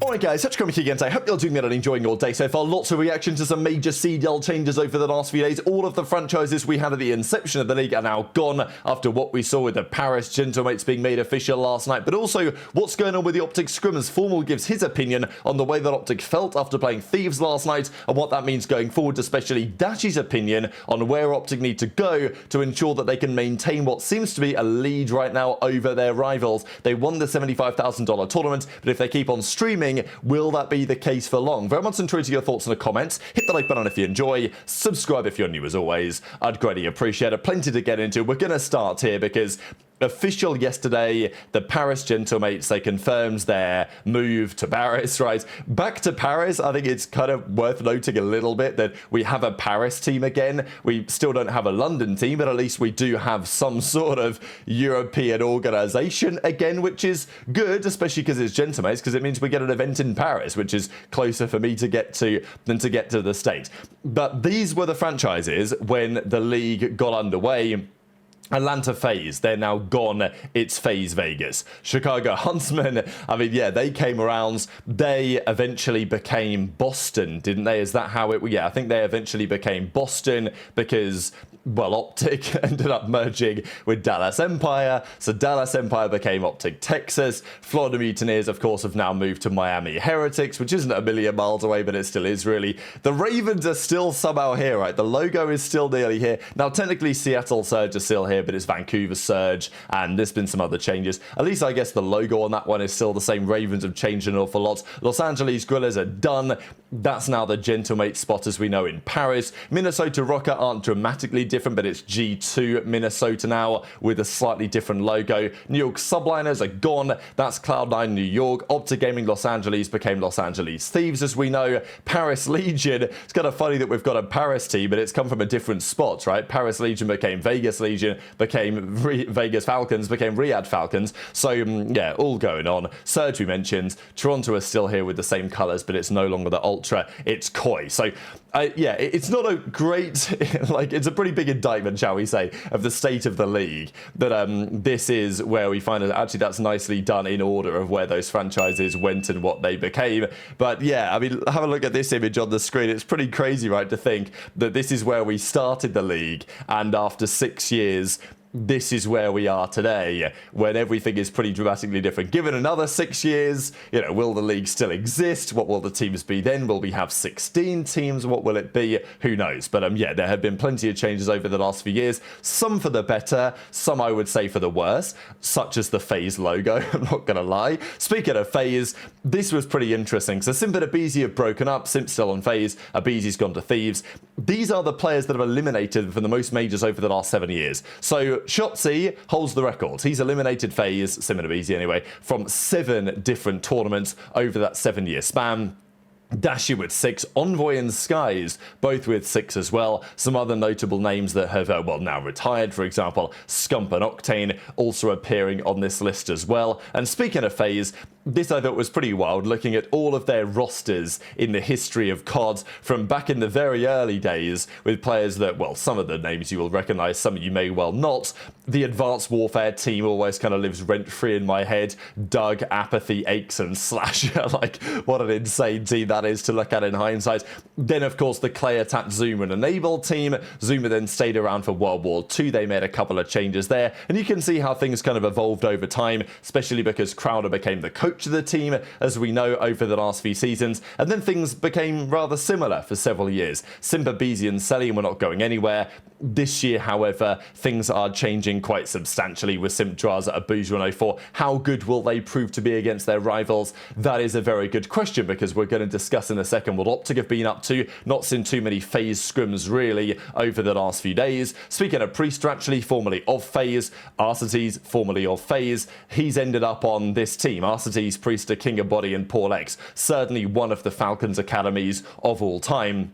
Alright guys, such coming again today. Hope you're doing well and enjoying your day so far. Lots of reaction to some major CDL changes over the last few days. All of the franchises we had at the inception of the league are now gone after what we saw with the Paris Gentlemates being made official last night. But also, what's going on with the OpTic Scrim as FormaL gives his opinion on the way that OpTic felt after playing Thieves last night and what that means going forward, especially Dashy's opinion on where OpTic need to go to ensure that they can maintain what seems to be a lead right now over their rivals. They won the $75,000 tournament, but if they keep on streaming, will that be the case for long? Very much enjoy your thoughts in the comments. Hit the like button if you enjoy. Subscribe if you're new as always. I'd greatly appreciate it. Plenty to get into. We're going to start here because official yesterday, the Paris Gentlemates, they confirmed their move to Paris, right? Back to Paris. I think it's kind of worth noting a little bit that we have a Paris team again. We still don't have a London team, but at least we do have some sort of European organization again, which is good, especially because it's Gentlemates, because it means we get an event in Paris, which is closer for me to get to than to get to the States. But these were the franchises when the league got underway. Atlanta FaZe, they're now gone. It's FaZe Vegas. Chicago Huntsmen, I mean, yeah, they came around. They eventually became Boston, didn't they? Is that how it... Yeah, I think they eventually became Boston because, well, OpTic ended up merging with Dallas Empire. So Dallas Empire became OpTic Texas. Florida Mutineers, of course, have now moved to Miami Heretics, which isn't a million miles away, but it still is really. The Ravens are still somehow here, right? The logo is still nearly here. Now, technically, Seattle Surge is still here, but it's Vancouver Surge, and there's been some other changes. At least I guess the logo on that one is still the same. Ravens have changed an awful lot. Los Angeles Grillers are done. That's now the Gentlemate spot as we know in Paris. Minnesota Rocket aren't dramatically different, but it's G2 Minnesota now with a slightly different logo. New York Subliners are gone. That's Cloud9 New York. OpTic Gaming Los Angeles became Los Angeles Thieves as we know. Paris Legion. It's kind of funny that we've got a Paris team, but it's come from a different spot, right? Paris Legion became Vegas Legion, became Vegas Falcons, became Riyadh Falcons. So yeah, all going on. Surge we mentioned. Toronto is still here with the same colors, but it's no longer the Ultra, it's Koi. So yeah, it's not a great, like, it's a pretty big indictment, shall we say, of the state of the league. That this is where we find that actually that's nicely done in order of where those franchises went and what they became. But yeah, I mean, have a look at this image on the screen. It's pretty crazy, right, to think that this is where we started the league, and after 6 years, this is where we are today, when everything is pretty dramatically different. Given another 6 years, you know, will the league still exist? What will the teams be then? Will we have 16 teams? What will it be? Who knows? But yeah, there have been plenty of changes over the last few years. Some for the better, some I would say for the worse, such as the FaZe logo. I'm not gonna lie. Speaking of FaZe, this was pretty interesting. So Simp and aBeZy have broken up. Simp's still on FaZe. aBeZy's gone to Thieves. These are the players that have eliminated for the most majors over the last 7 years. So Shotzzy holds the record. He's eliminated FaZe, Simp and aBeZy anyway, from 7 different tournaments over that 7-year span. Dashy with 6, Envoy and Skies both with 6 as well. Some other notable names that have well now retired, for example Scump and Octane also appearing on this list as well. And speaking of FaZe, this I thought was pretty wild, looking at all of their rosters in the history of COD from back in the very early days, with players that, well, some of the names you will recognize, some you may well not. The Advanced Warfare team always kind of lives rent-free in my head. Doug, Apathy, Aches and Slasher. Like, what an insane team that is to look at in hindsight. Then, of course, the Clay Attack, Zoom and Enable team. Zoomer then stayed around for World War II. They made a couple of changes there, and you can see how things kind of evolved over time, especially because Crowder became the coach of the team, as we know, over the last few seasons, and then things became rather similar for several years. Simp, aBeZy and Selly were not going anywhere. This year, however, things are changing quite substantially with Simp, Drazah, Abuzah and 04. How good will they prove to be against their rivals? That is a very good question, because we're going to discuss in a second what OpTic have been up to. Not seen too many FaZe scrims really over the last few days. Speaking of Priest, actually formerly of FaZe, Arcetes, formerly of FaZe, he's ended up on this team. Arcetes, Priest, King of Body and Paul X, certainly one of the Falcons academies of all time.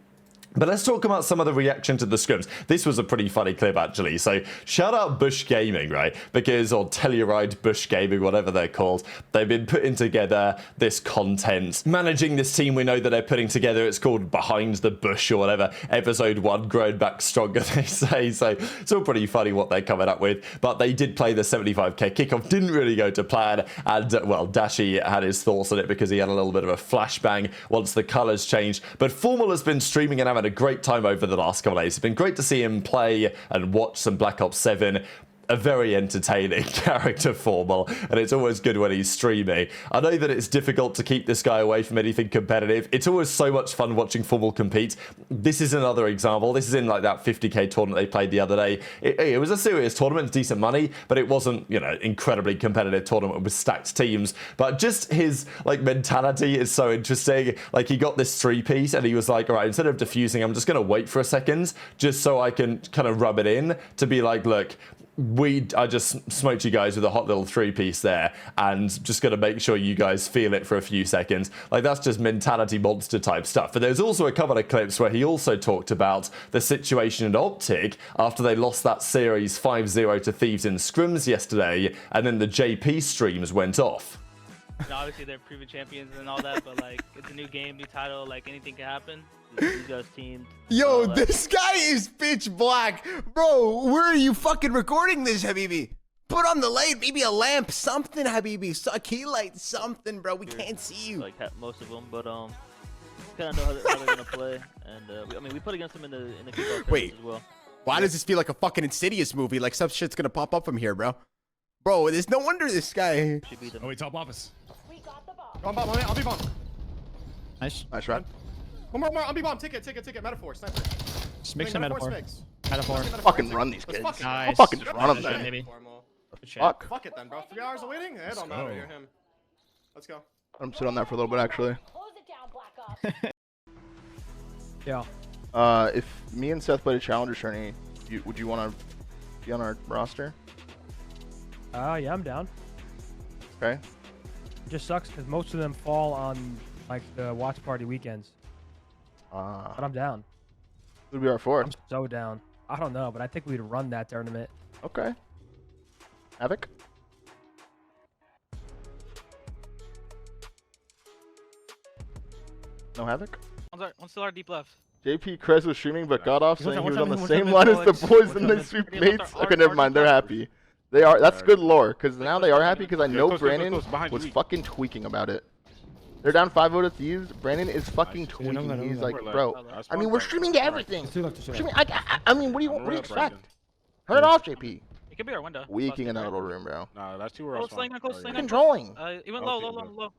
But let's talk about some of the reaction to the scrims. This was a pretty funny clip, actually. So shout out Bush Gaming, right? Because, or Telluride Bush Gaming, whatever they're called. They've been putting together this content, managing this team we know that they're putting together. It's called Behind the Bush or whatever. Episode 1, growing back stronger, they say. So it's all pretty funny what they're coming up with. But they did play the 75k kickoff. Didn't really go to plan. And, well, Dashy had his thoughts on it because he had a little bit of a flashbang once the colors changed. But FormaL has been streaming and having a great time over the last couple of days. It's been great to see him play and watch some Black Ops 7. A very entertaining character, FormaL, and it's always good when he's streaming. I know that it's difficult to keep this guy away from anything competitive. It's always so much fun watching FormaL compete. This is another example. This is in like that 50k tournament they played the other day. It was a serious tournament, decent money, but it wasn't, you know, incredibly competitive tournament with stacked teams. But just his like mentality is so interesting. Like he got this 3-piece and he was like, all right, instead of defusing, I'm just going to wait for a second just so I can kind of rub it in to be like, look, I just smoked you guys with a hot little 3-piece there and just going to make sure you guys feel it for a few seconds. Like that's just mentality monster type stuff. But there's also a couple of clips where he also talked about the situation in OpTic after they lost that series 5-0 to Thieves in Scrims yesterday, and then the JP streams went off. And obviously they're proven champions and all that, but like it's a new game, new title, like anything can happen. These guys teamed. Yo, this guy is pitch black. Bro, where are you fucking recording this, Habibi? Put on the light, maybe a lamp, something, Habibi. A key light, something, bro. We can't see you. Like most of them, but kind of know how they're gonna play, and I mean we put against them in the kickoff Wait, as well. Why does this feel like a fucking Insidious movie? Like some shit's gonna pop up from here, bro. Bro, there's no wonder this guy. Should beat them. Oh, wait, top office. We got the ball. Bomb, bomb, I'll be bomb. Nice shot. One more, I'll be bomb. Ticket, metaphor, sniper. Just mix some metaphor. Metaphor. Fucking run these kids. Nice. I'll fucking just run them then. Maybe. Fuck. Fuck it then, bro. 3 hours of waiting? It don't matter. You're him. Let's go. I'm sit on that for a little bit, actually. Close it down, Black Ops. Yeah. If me and Seth played a Challenger tourney, would you want to be on our roster? Yeah, I'm down. Okay. It just sucks because most of them fall on like the watch party weekends. But I'm down. Who'd be our fourth? I'm so down. I don't know, but I think we'd run that tournament. Okay. Havoc? No Havoc? One's still our deep left. JP Krez was streaming but got off saying he was on the same time line as the bullets. boys and they sweep mates. Okay, never mind. They're happy. They are. That's good lore, because now they are happy, because I know Brandon was fucking tweaking about it. They're down 5-0 to Thieves. Brandon is fucking tweaking. He's like, bro, I mean, we're streaming everything. Streaming, I mean, what do you expect? Turn it off, JP. It could be our window. Weaking in that little room, bro. Nah, that's too Close, sling, close, sling. Controlling. He went low,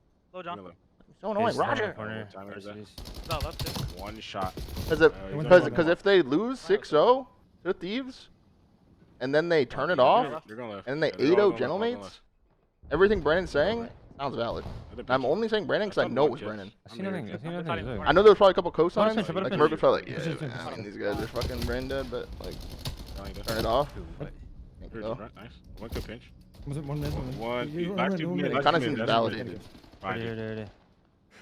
John. So annoying, Roger. No, that's good. One shot. Because if they lose 6-0 to Thieves, and then they turn it off, and they 8-0 Gentlemates, everything Brandon's saying sounds valid. I'm only saying Brandon because I know it was Brandon. I know there was probably a couple cosigns, like Mercules probably like, yeah, man, I mean, these guys are fucking brain dead, but like, turn it off. Nice. One good pinch. Was it one? It kind of seems validated.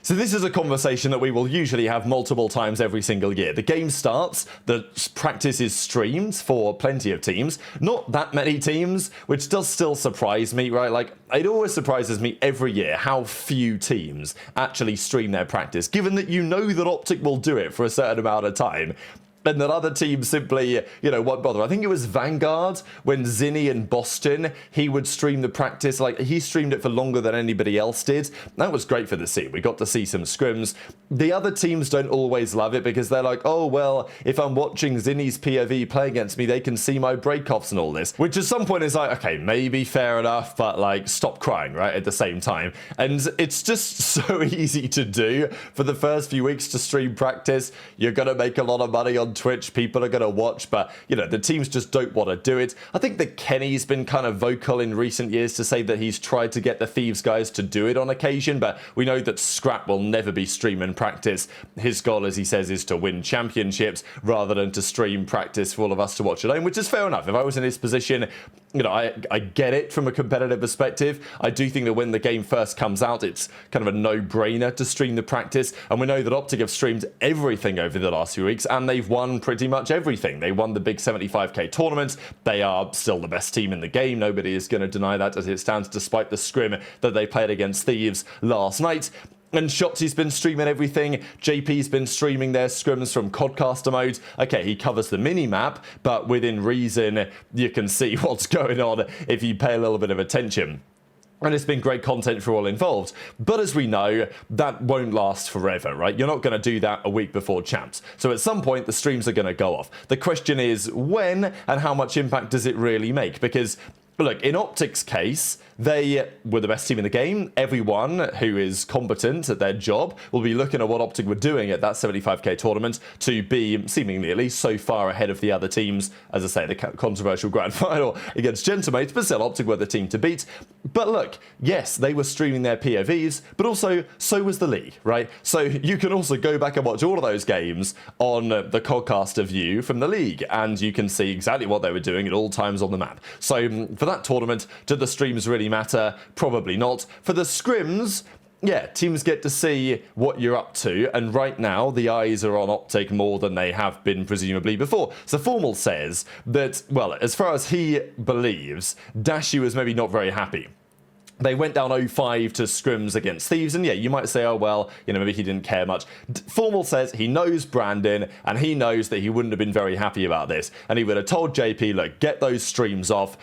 So this is a conversation that we will usually have multiple times every single year. The game starts, the practice is streamed for plenty of teams, not that many teams, which does still surprise me, right? Like, it always surprises me every year how few teams actually stream their practice, given that you know that OpTic will do it for a certain amount of time. And that other teams simply, you know, won't bother. I think it was Vanguard when Zinni and Boston, he would stream the practice. Like, he streamed it for longer than anybody else did. That was great for the scene. We got to see some scrims. The other teams don't always love it because they're like, oh, well, if I'm watching Zinni's POV play against me, they can see my breakoffs and all this. Which at some point is like, okay, maybe fair enough, but like, stop crying, right, at the same time. And it's just so easy to do for the first few weeks to stream practice. You're going to make a lot of money on Twitch, people are going to watch, but you know, the teams just don't want to do it. I think that Kenny's been kind of vocal in recent years to say that he's tried to get the Thieves guys to do it on occasion, but we know that Scrap will never be streaming practice. His goal, as he says, is to win championships rather than to stream practice for all of us to watch at home, which is fair enough. If I was in his position, you know, I get it from a competitive perspective. I do think that when the game first comes out, it's kind of a no-brainer to stream the practice. And we know that OpTic have streamed everything over the last few weeks, and they've won pretty much everything. They won the big 75k tournament. They are still the best team in the game. Nobody is going to deny that as it stands, despite the scrim that they played against Thieves last night. And Shotzzy's been streaming everything. JP's been streaming their scrims from Codcaster mode. Okay, he covers the mini-map, but within reason, you can see what's going on if you pay a little bit of attention. And it's been great content for all involved. But as we know, that won't last forever, right? You're not going to do that a week before champs. So at some point, the streams are going to go off. The question is when and how much impact does it really make? Because look, in OpTic's case, they were the best team in the game. Everyone who is competent at their job will be looking at what OpTic were doing at that 75k tournament to be, seemingly at least, so far ahead of the other teams. As I say, the controversial grand final against Gentlemates, but still, OpTic were the team to beat. But look, yes, they were streaming their POVs, but also, so was the league, right? So you can also go back and watch all of those games on the Codcaster view from the league, and you can see exactly what they were doing at all times on the map. So for that tournament, did the streams really matter? Probably not. For the scrims, yeah, teams get to see what you're up to, and right now the eyes are on OpTic more than they have been presumably before. So FormaL says that, well, as far as he believes, Dashy was maybe not very happy. They went down 0-5 to scrims against Thieves, and yeah, you might say, oh, well, you know, maybe he didn't care much. FormaL says he knows Brandon, and he knows that he wouldn't have been very happy about this, and he would have told JP, look, get those streams off.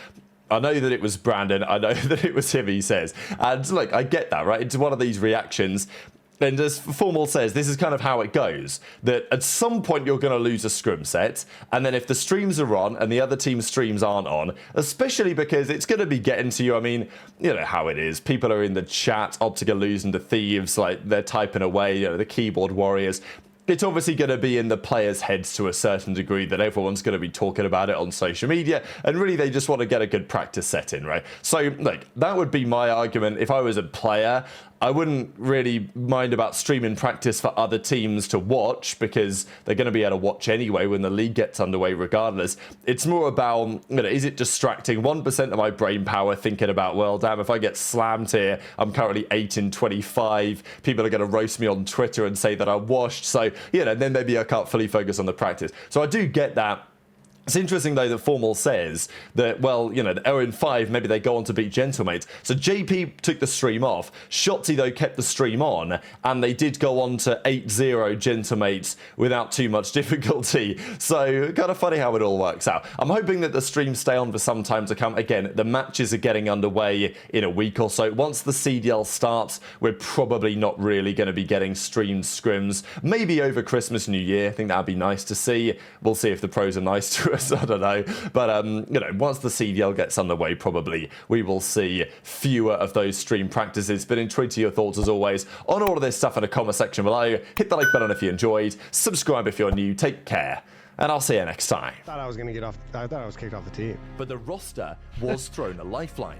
I know that it was Brandon, I know that it was him, he says. And look, I get that, right? It's one of these reactions. And as FormaL says, this is kind of how it goes. That at some point you're going to lose a scrim set, and then if the streams are on and the other team's streams aren't on, especially because it's going to be getting to you, I mean, you know how it is. People are in the chat, OpTic are losing to Thieves, like they're typing away, you know, the keyboard warriors. It's obviously going to be in the players' heads to a certain degree that everyone's going to be talking about it on social media, and really they just want to get a good practice set in, right? So, like, that would be my argument. If I was a player, I wouldn't really mind about streaming practice for other teams to watch, because they're going to be able to watch anyway when the league gets underway regardless. It's more about, you know, is it distracting 1% of my brain power thinking about, well, damn, if I get slammed here, I'm currently 8 in 25. People are going to roast me on Twitter and say that I'm washed. So, you know, then maybe I can't fully focus on the practice. So I do get that. It's interesting, though, that FormaL says that, well, you know, the 0-5, maybe they go on to beat Gentlemates. So JP took the stream off. Shotzzy, though, kept the stream on, and they did go on to 8-0 Gentlemates without too much difficulty. So kind of funny how it all works out. I'm hoping that the streams stay on for some time to come. Again, the matches are getting underway in a week or so. Once the CDL starts, we're probably not really going to be getting streamed scrims. Maybe over Christmas, New Year. I think that'd be nice to see. We'll see if the pros are nice to us. I don't know, but you know, once the CDL gets underway, probably we will see fewer of those stream practices. But intrigued to your thoughts as always on all of this stuff in the comment section below. Hit the like button if you enjoyed, subscribe if you're new, take care, and I'll see you next time. I thought I was kicked off the team. But the roster was thrown a lifeline.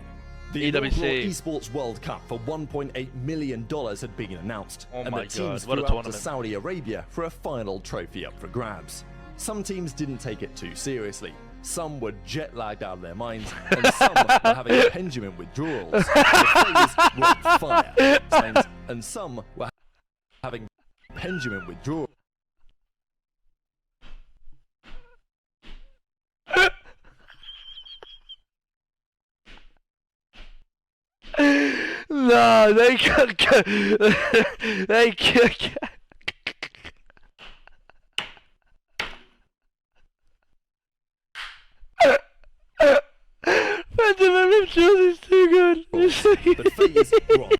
The EWC Esports World Cup for $1.8 million had been announced, Oh and my the teams God, what a flew out to tournament. Saudi Arabia for a final trophy up for grabs. Some teams didn't take it too seriously. Some were jet-lagged out of their minds, and some were having pendulum withdrawals. The FaZe were on fire, and some were having pendulum withdrawals. No, they can't. They can't. Benjamin Neptune is too good. But FaZe